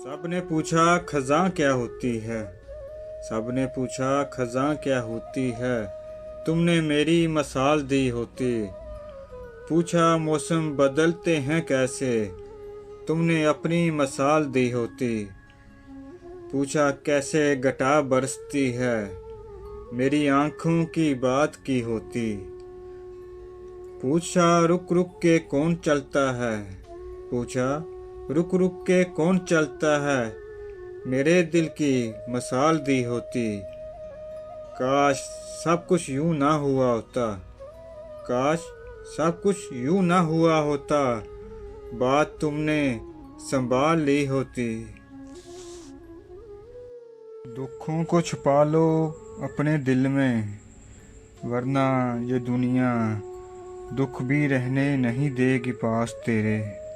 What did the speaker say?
सब ने पूछा खज़ां क्या होती है। सब ने पूछा खज़ां क्या होती है। तुमने मेरी मसाल दी होती। पूछा मौसम बदलते हैं कैसे। तुमने अपनी मसाल दी होती। पूछा कैसे घटा बरसती है। मेरी आँखों की बात की होती। पूछा रुक रुक के कौन चलता है। पूछा रुक रुक के कौन चलता है। मेरे दिल की मसाल दी होती। काश सब कुछ यूं ना हुआ होता। काश सब कुछ यूं ना हुआ होता। बात तुमने संभाल ली होती। दुखों को छुपा लो अपने दिल में, वरना ये दुनिया दुख भी रहने नहीं देगी पास तेरे।